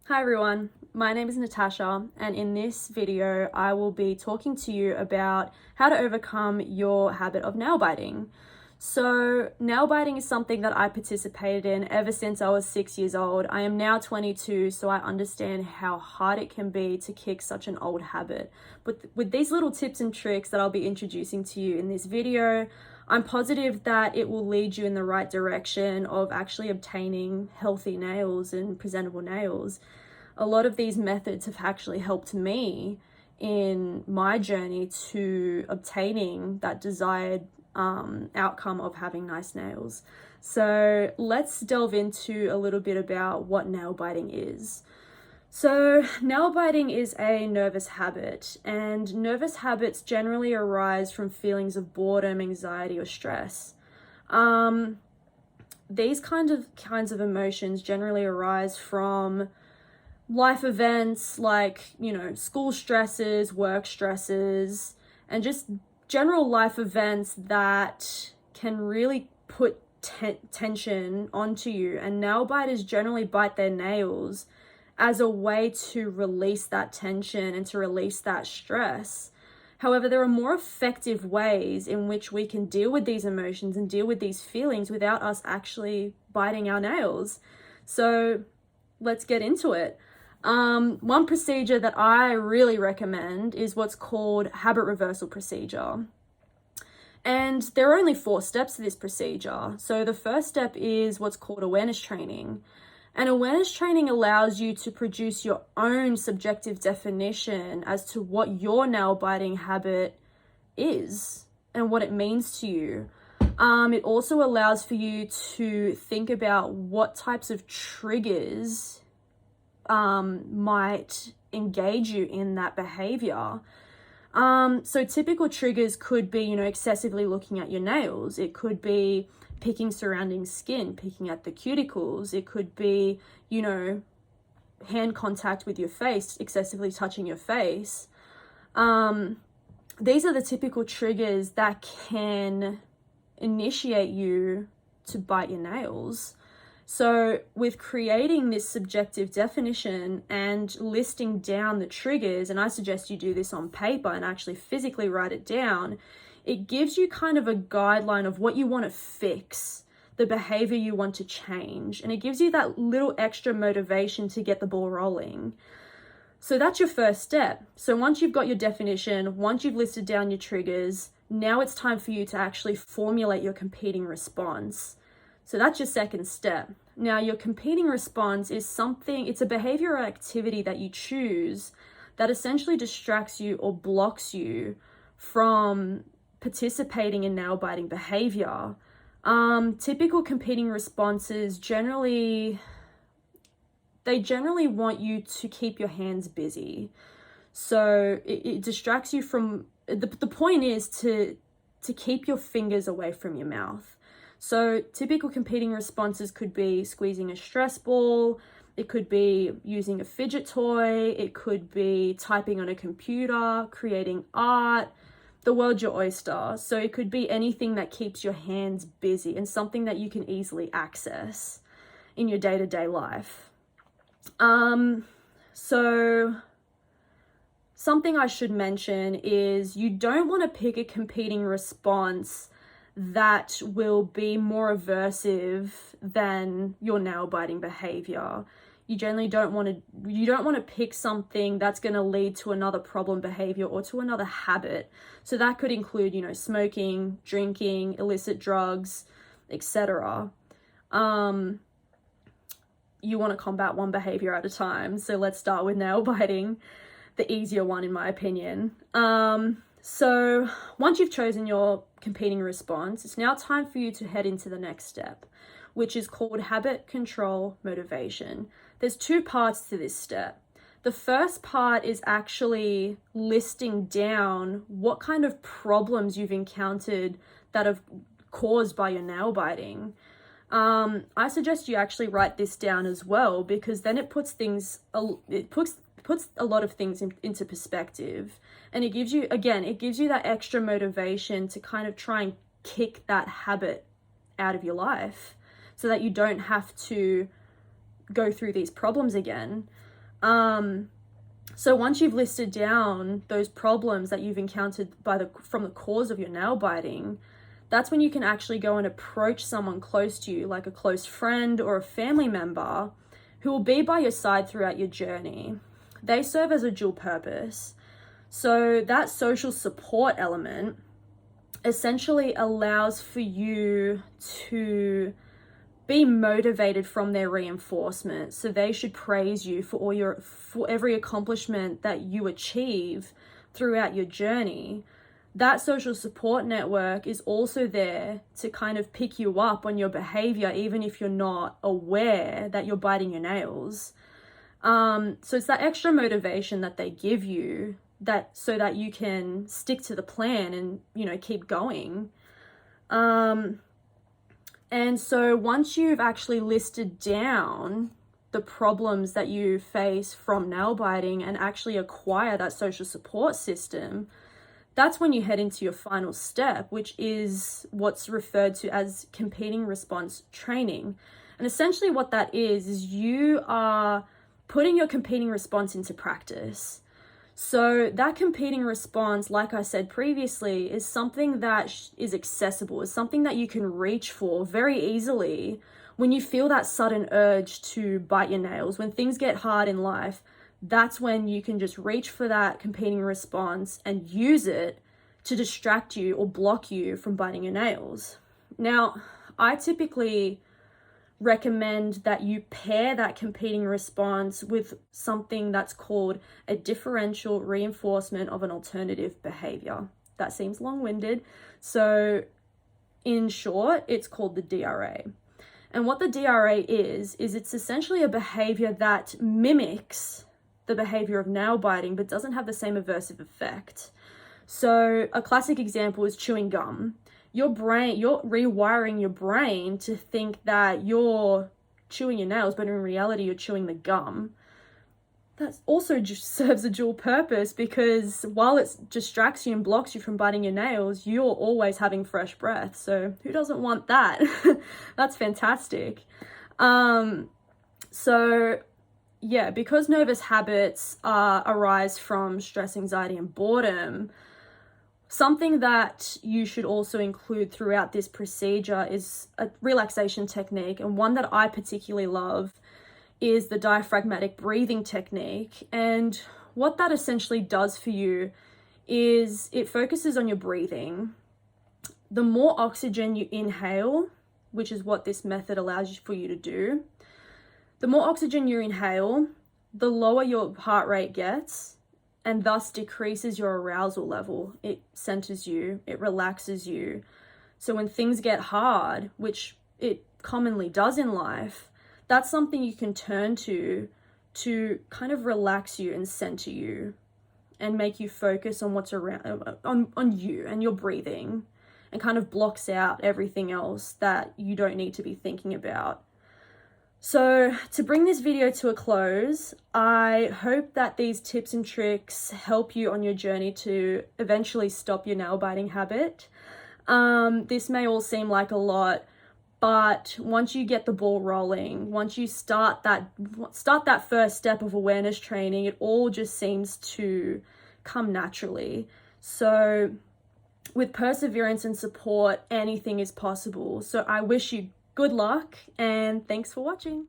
Hi everyone, my name is Natasha, and in this video I will be talking to you about how to overcome your habit of nail biting. So nail biting is something that I participated in ever since I was 6 years old. I am now 22, so I understand how hard it can be to kick such an old habit. But with these little tips and tricks that I'll be introducing to you in this video, I'm positive that it will lead you in the right direction of actually obtaining healthy nails and presentable nails. A lot of these methods have actually helped me in my journey to obtaining that desired outcome of having nice nails. So let's delve into a little bit about what nail biting is. So nail biting is a nervous habit, and nervous habits generally arise from feelings of boredom, anxiety, or stress. These kinds of emotions generally arise from life events like, school stresses, work stresses, and just general life events that can really put tension onto you. And nail biters generally bite their nails as a way to release that tension and to release that stress. However, there are more effective ways in which we can deal with these emotions and deal with these feelings without us actually biting our nails. So let's get into it. One procedure that I really recommend is what's called habit reversal procedure. And there are only 4 steps to this procedure. So the first step is what's called awareness training. And awareness training allows you to produce your own subjective definition as to what your nail biting habit is and what it means to you. It also allows for you to think about what types of triggers might engage you in that behavior. So typical triggers could be, excessively looking at your nails. It could be picking surrounding skin, picking at the cuticles. It could be, hand contact with your face, excessively touching your face. These are the typical triggers that can initiate you to bite your nails. So with creating this subjective definition and listing down the triggers, and I suggest you do this on paper and actually physically write it down, it gives you kind of a guideline of what you want to fix, the behavior you want to change, and it gives you that little extra motivation to get the ball rolling. So that's your first step. So once you've got your definition, once you've listed down your triggers, now it's time for you to actually formulate your competing response. So that's your second step. Now, your competing response is it's a behavior or activity that you choose that essentially distracts you or blocks you from participating in nail biting behavior. Typical competing responses generally want you to keep your hands busy. So it distracts you from, the point is to keep your fingers away from your mouth. So typical competing responses could be squeezing a stress ball, it could be using a fidget toy, it could be typing on a computer, creating art. The world's your oyster. So it could be anything that keeps your hands busy and something that you can easily access in your day-to-day life. So something I should mention is you don't want to pick a competing response that will be more aversive than your nail biting behavior. You generally don't want to pick something that's going to lead to another problem behavior or to another habit. So that could include, smoking, drinking, illicit drugs, etc. You want to combat one behavior at a time. So let's start with nail biting, the easier one in my opinion. So once you've chosen your competing response, it's now time for you to head into the next step, which is called habit control motivation. There's 2 parts to this step. The first part is actually listing down what kind of problems you've encountered that have caused by your nail biting. I suggest you actually write this down as well, because then it puts a lot of things into perspective, and it gives you that extra motivation to kind of try and kick that habit out of your life so that you don't have to go through these problems again. So once you've listed down those problems that you've encountered from the cause of your nail biting, that's when you can actually go and approach someone close to you, like a close friend or a family member, who will be by your side throughout your journey. They serve as a dual purpose. So that social support element essentially allows for you to be motivated from their reinforcement. So they should praise you for every accomplishment that you achieve throughout your journey. That social support network is also there to kind of pick you up on your behavior, even if you're not aware that you're biting your nails. So it's that extra motivation that they give you, so that you can stick to the plan and, keep going. And so once you've actually listed down the problems that you face from nail biting and actually acquire that social support system, that's when you head into your final step, which is what's referred to as competing response training. And essentially what that is you are putting your competing response into practice. So that competing response, like I said previously, is something that is accessible, is something that you can reach for very easily when you feel that sudden urge to bite your nails. When things get hard in life, that's when you can just reach for that competing response and use it to distract you or block you from biting your nails. Now, I typically recommend that you pair that competing response with something that's called a differential reinforcement of an alternative behavior. That seems long-winded. So in short, it's called the DRA. And what the DRA is it's essentially a behavior that mimics the behavior of nail biting, but doesn't have the same aversive effect. So a classic example is chewing gum. You're rewiring your brain to think that you're chewing your nails, but in reality, you're chewing the gum. That also just serves a dual purpose, because while it distracts you and blocks you from biting your nails, you're always having fresh breath. So who doesn't want that? That's fantastic. So yeah, because nervous habits arise from stress, anxiety, and boredom, something that you should also include throughout this procedure is a relaxation technique, and one that I particularly love is the diaphragmatic breathing technique. And what that essentially does for you is it focuses on your breathing. The more oxygen you inhale, which is what this method allows for you to do, the more oxygen you inhale, the lower your heart rate gets, and thus decreases your arousal level. It centers you, it relaxes you. So when things get hard, which it commonly does in life, that's something you can turn to kind of relax you and center you and make you focus on what's around, on you and your breathing, and kind of blocks out everything else that you don't need to be thinking about. So to bring this video to a close, I hope that these tips and tricks help you on your journey to eventually stop your nail biting habit. This may all seem like a lot, but once you get the ball rolling, once you start that first step of awareness training, it all just seems to come naturally. So with perseverance and support, anything is possible. So I wish you good luck, and thanks for watching.